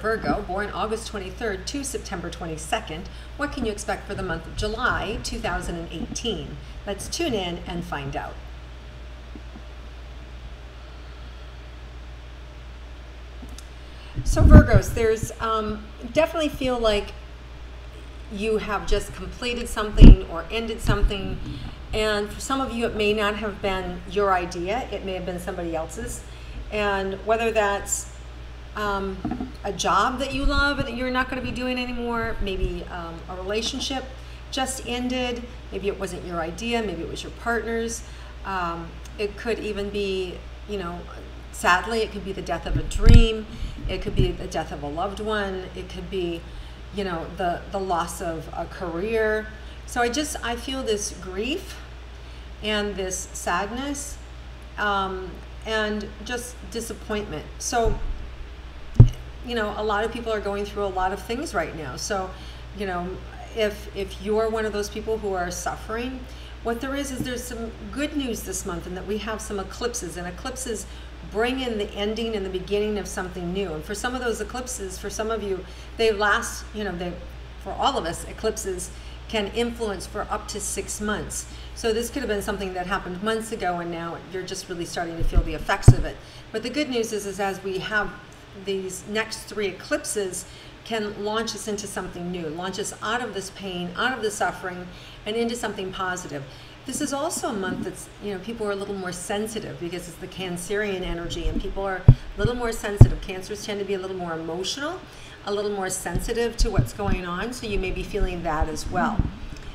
Virgo, born August 23rd to September 22nd, what can you expect for the month of July 2018? Let's tune in and find out. So Virgos, there's definitely feel like you have just completed something or ended something, and for some of you it may not have been your idea, it may have been somebody else's, and whether that's a job that you love and that you're not going to be doing anymore, maybe a relationship just ended, maybe it wasn't your idea, maybe it was your partner's, it could even be, you know, sadly it could be the death of a dream, it could be the death of a loved one, it could be, you know, the loss of a career. So I feel this grief and this sadness and just disappointment. So, you know, a lot of people are going through a lot of things right now. So, you know, if you're one of those people who are suffering, what there is there's some good news this month, and that we have some eclipses, and eclipses bring in the ending and the beginning of something new. And for some of those eclipses, for some of you, they last, you know, for all of us, eclipses can influence for up to 6 months. So this could have been something that happened months ago, and now you're just really starting to feel the effects of it. But the good news is as we have these next 3 eclipses, can launch us into something new, launch us out of this pain, out of the suffering, and into something positive. This is also a month that's, you know, people are a little more sensitive because it's the Cancerian energy, and people are a little more sensitive. Cancers tend to be a little more emotional, a little more sensitive to what's going on, so you may be feeling that as well.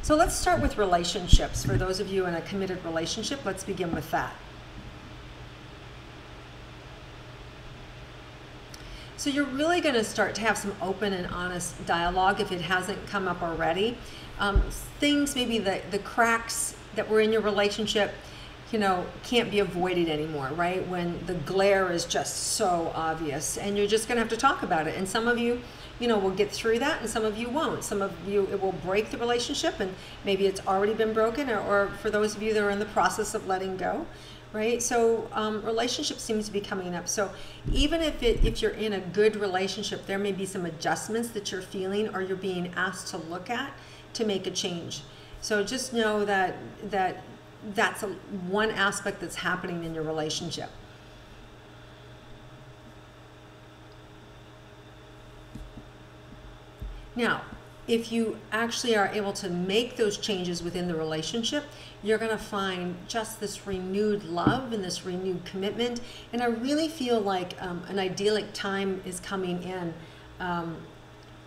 So let's start with relationships. For those of you in a committed relationship, let's begin with that. So you're really going to start to have some open and honest dialogue if it hasn't come up already. Things, maybe the cracks that were in your relationship, you know, can't be avoided anymore, right? When the glare is just so obvious, and you're just going to have to talk about it. And some of you, you know, will get through that, and some of you won't. Some of you, it will break the relationship, and maybe it's already been broken, or for those of you that are in the process of letting go. Right? So relationship seems to be coming up. So even if you're in a good relationship, there may be some adjustments that you're feeling or you're being asked to look at to make a change. So just know that that's one aspect that's happening in your relationship. Now, if you actually are able to make those changes within the relationship, you're going to find just this renewed love and this renewed commitment. And I really feel like an idyllic time is coming in. And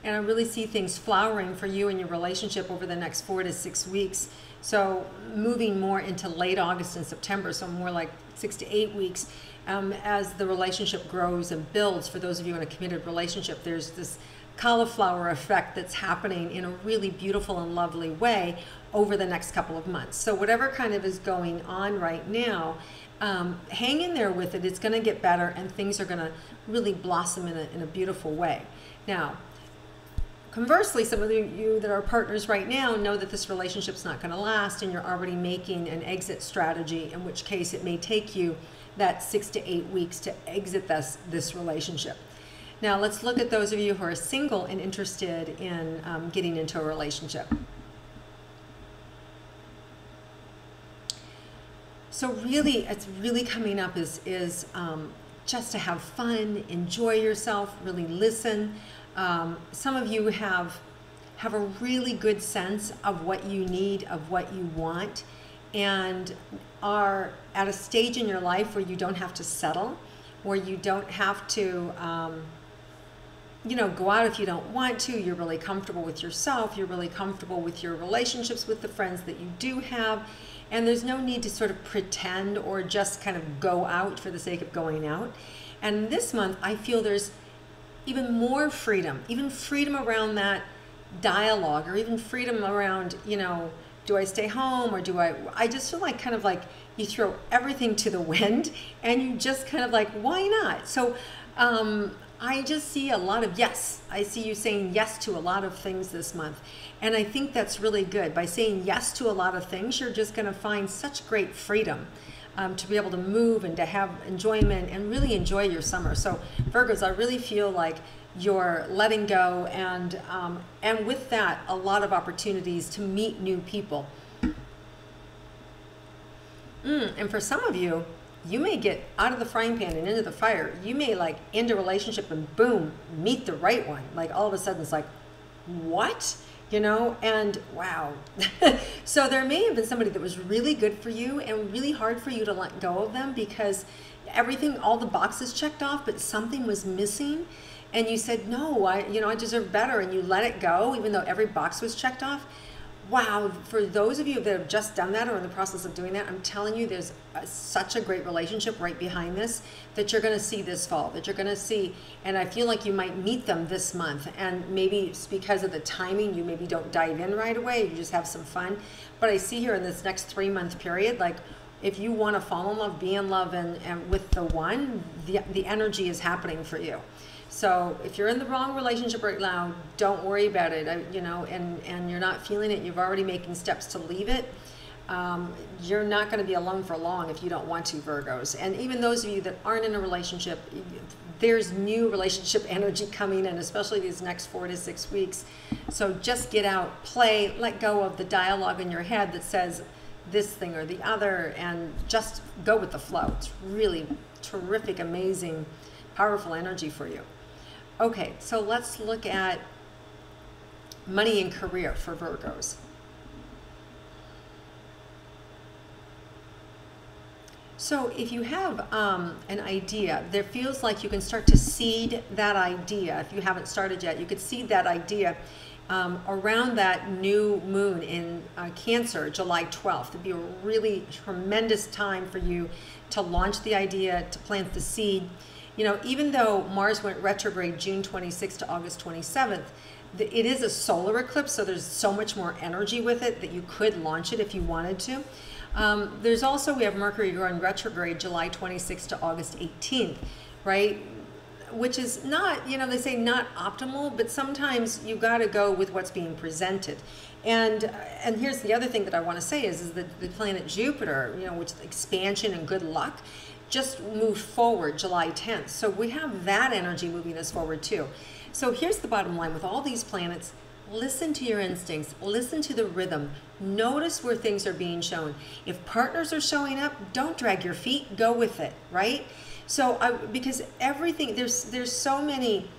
I really see things flowering for you and your relationship over the next 4 to 6 weeks. So moving more into late August and September, so more like 6 to 8 weeks, as the relationship grows and builds. For those of you in a committed relationship, there's this cauliflower effect that's happening in a really beautiful and lovely way over the next couple of months. So whatever kind of is going on right now, hang in there with it. It's going to get better, and things are going to really blossom in a beautiful way. Now, conversely, some of you that are partners right now know that this relationship's not going to last, and you're already making an exit strategy, in which case it may take you that 6 to 8 weeks to exit this relationship. Now let's look at those of you who are single and interested in getting into a relationship. So really, it's really coming up is just to have fun, enjoy yourself, really listen. Some of you have a really good sense of what you need, of what you want, and are at a stage in your life where you don't have to settle, where you don't have to you know, go out if you don't want to. You're really comfortable with yourself. You're really comfortable with your relationships with the friends that you do have. And there's no need to sort of pretend or just kind of go out for the sake of going out. And this month, I feel there's even more freedom, even freedom around that dialogue, or even freedom around, you know, do I stay home or do I just feel like kind of like you throw everything to the wind and you just kind of like, why not? So, I just see a lot of yes. I see you saying yes to a lot of things this month. And I think that's really good. By saying yes to a lot of things, you're just going to find such great freedom to be able to move and to have enjoyment and really enjoy your summer. So Virgos, I really feel like you're letting go, and with that, a lot of opportunities to meet new people. And for some of you, you may get out of the frying pan and into the fire. You may like end a relationship and boom, meet the right one. Like all of a sudden it's like, what? You know, and wow. So there may have been somebody that was really good for you and really hard for you to let go of them because everything, all the boxes checked off, but something was missing. And you said, no, I deserve better. And you let it go, even though every box was checked off. Wow, for those of you that have just done that or in the process of doing that, I'm telling you there's such a great relationship right behind this that you're going to see this fall, that you're going to see, and I feel like you might meet them this month, and maybe it's because of the timing, you maybe don't dive in right away, you just have some fun, but I see here in this next 3-month period, like if you want to fall in love, be in love, and with the one, the energy is happening for you. So if you're in the wrong relationship right now, don't worry about it, and you're not feeling it, you're already making steps to leave it. You're not going to be alone for long if you don't want to, Virgos. And even those of you that aren't in a relationship, there's new relationship energy coming in, especially these next 4 to 6 weeks. So just get out, play, let go of the dialogue in your head that says this thing or the other, and just go with the flow. It's really terrific, amazing, powerful energy for you. Okay, so let's look at money and career for Virgos. So if you have an idea, there feels like you can start to seed that idea. If you haven't started yet, you could seed that idea around that new moon in Cancer, July 12th. It'd be a really tremendous time for you to launch the idea, to plant the seed. You know, even though Mars went retrograde June 26th to August 27th, it is a solar eclipse, so there's so much more energy with it that you could launch it if you wanted to. There's also, we have Mercury going retrograde July 26th to August 18th, right? Which is not, they say not optimal, but sometimes you got to go with what's being presented. And here's the other thing that I want to say is that the planet Jupiter, which is expansion and good luck, just moved forward July 10th. So we have that energy moving us forward too. So here's the bottom line with all these planets. Listen to your instincts, listen to the rhythm, notice where things are being shown. If partners are showing up, don't drag your feet, go with it, right? So because everything, there's so many,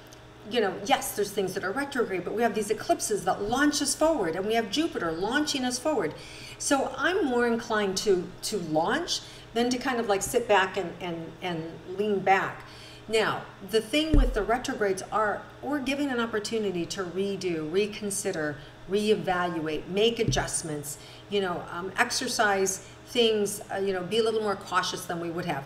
yes, there's things that are retrograde, but we have these eclipses that launch us forward, and we have Jupiter launching us forward. So I'm more inclined to launch than to kind of like sit back and lean back. Now, the thing with the retrogrades we're giving an opportunity to redo, reconsider, reevaluate, make adjustments, exercise things, be a little more cautious than we would have.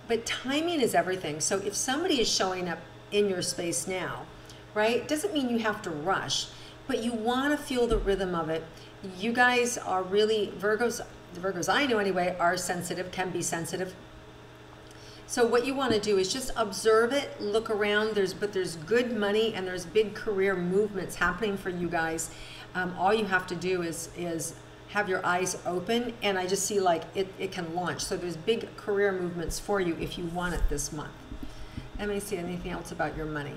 But timing is everything. So if somebody is showing up in your space now, right, doesn't mean you have to rush, but you want to feel the rhythm of it. You guys are really, Virgos, the Virgos I know anyway, are sensitive, can be sensitive. So what you want to do is just observe it, look around, but there's good money and there's big career movements happening for you guys. All you have to do is have your eyes open, and I just see like it can launch. So there's big career movements for you if you want it this month. Let me see anything else about your money.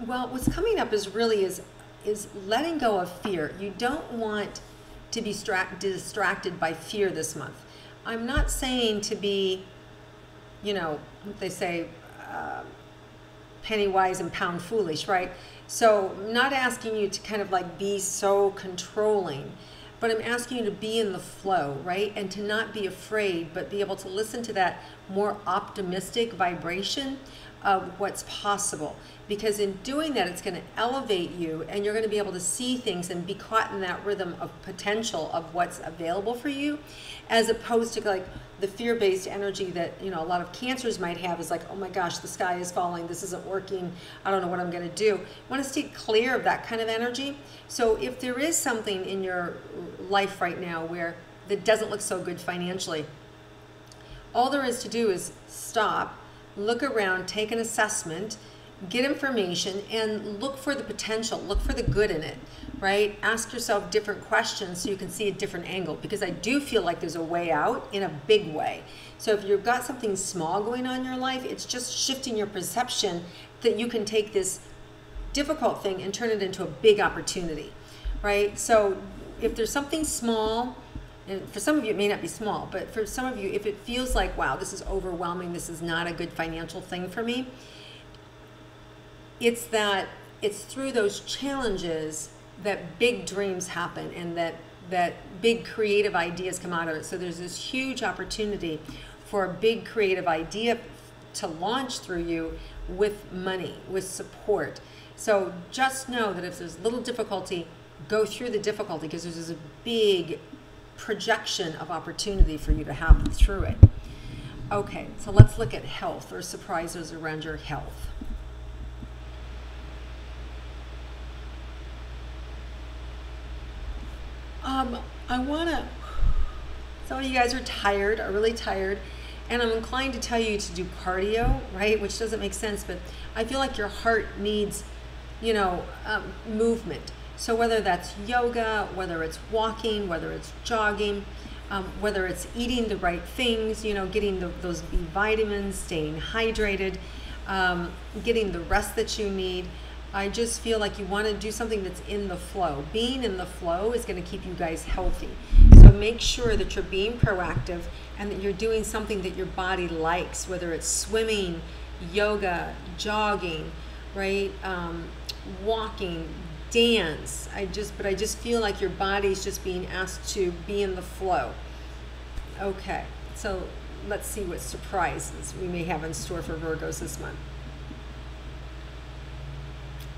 Well, what's coming up is letting go of fear. You don't want to be distracted by fear this month. I'm not saying to be, what they say, penny wise and pound foolish, right? So I'm not asking you to kind of like be so controlling, but I'm asking you to be in the flow, right? And to not be afraid, but be able to listen to that more optimistic vibration of what's possible. Because in doing that, it's going to elevate you, and you're going to be able to see things and be caught in that rhythm of potential of what's available for you, as opposed to like the fear-based energy that a lot of Cancers might have is like, oh my gosh, the sky is falling, this isn't working, I don't know what I'm going to do. You want to stay clear of that kind of energy. So if there is something in your life right now where that doesn't look so good financially, all there is to do is stop, look around, take an assessment, get information, and look for the potential, look for the good in it, right? Ask yourself different questions so you can see a different angle, because I do feel like there's a way out in a big way. So if you've got something small going on in your life, it's just shifting your perception that you can take this difficult thing and turn it into a big opportunity, right? So if there's something small, and for some of you it may not be small, but for some of you, if it feels like, wow, this is overwhelming, this is not a good financial thing for me, it's through those challenges that big dreams happen, and that big creative ideas come out of it. So there's this huge opportunity for a big creative idea to launch through you with money, with support. So just know that if there's little difficulty, go through the difficulty, because there's a big projection of opportunity for you to have through it. Okay, so let's look at health, or surprises around your health. Some of you guys are tired, are really tired, and I'm inclined to tell you to do cardio, right? Which doesn't make sense, but I feel like your heart needs, movement. So whether that's yoga, whether it's walking, whether it's jogging, whether it's eating the right things, getting those B vitamins, staying hydrated, getting the rest that you need. I just feel like you want to do something that's in the flow. Being in the flow is going to keep you guys healthy. So make sure that you're being proactive and that you're doing something that your body likes, whether it's swimming, yoga, jogging, right? Walking, dance. But I just feel like your body's just being asked to be in the flow. Okay, so let's see what surprises we may have in store for Virgos this month.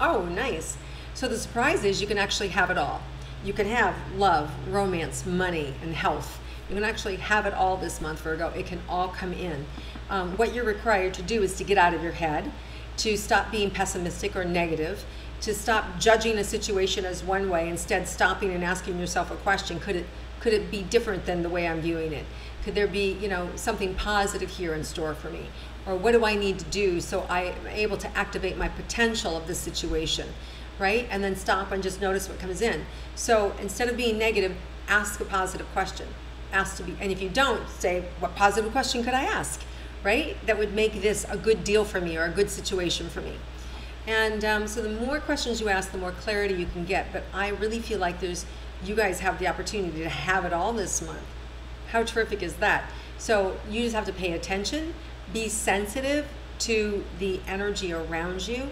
Oh, nice. So the surprise is you can actually have it all. You can have love, romance, money, and health. You can actually have it all this month, Virgo. It can all come in. What you're required to do is to get out of your head, to stop being pessimistic or negative, to stop judging a situation as one way, instead stopping and asking yourself a question. Could it be different than the way I'm viewing it? Could there be, something positive here in store for me? Or what do I need to do so I'm able to activate my potential of this situation, right? And then stop and just notice what comes in. So instead of being negative, ask a positive question. And if you don't, say, what positive question could I ask, right? That would make this a good deal for me, or a good situation for me. And so the more questions you ask, the more clarity you can get. But I really feel like you guys have the opportunity to have it all this month. How terrific is that? So you just have to pay attention, be sensitive to the energy around you,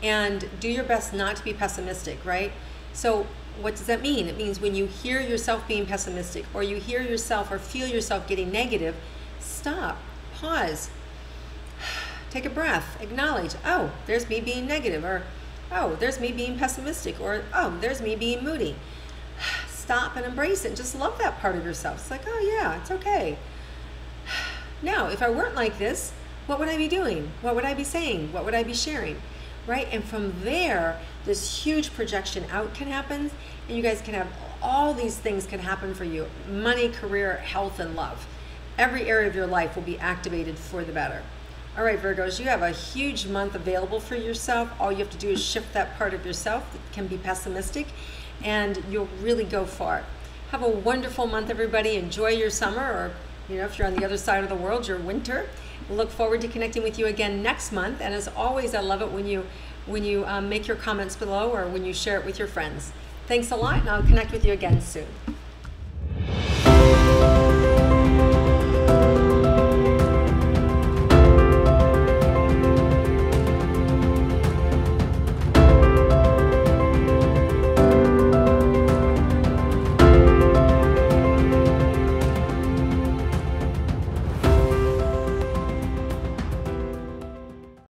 and do your best not to be pessimistic, right? So what does that mean? It means when you hear yourself being pessimistic, or you hear yourself or feel yourself getting negative, stop, pause, take a breath, acknowledge, oh, there's me being negative, or oh, there's me being pessimistic, or oh, there's me being moody. Stop and embrace it. Just love that part of yourself. It's like, oh yeah, it's okay. Now, if I weren't like this, what would I be doing? What would I be saying? What would I be sharing? Right? And from there, this huge projection out can happen, and you guys can have all these things can happen for you. Money, career, health, and love. Every area of your life will be activated for the better. All right, Virgos, you have a huge month available for yourself. All you have to do is shift that part of yourself that can be pessimistic, and you'll really go far. Have a wonderful month, everybody. Enjoy your summer, or if you're on the other side of the world, your winter. We'll look forward to connecting with you again next month. And as always, I love it when you make your comments below, or when you share it with your friends. Thanks a lot, and I'll connect with you again soon.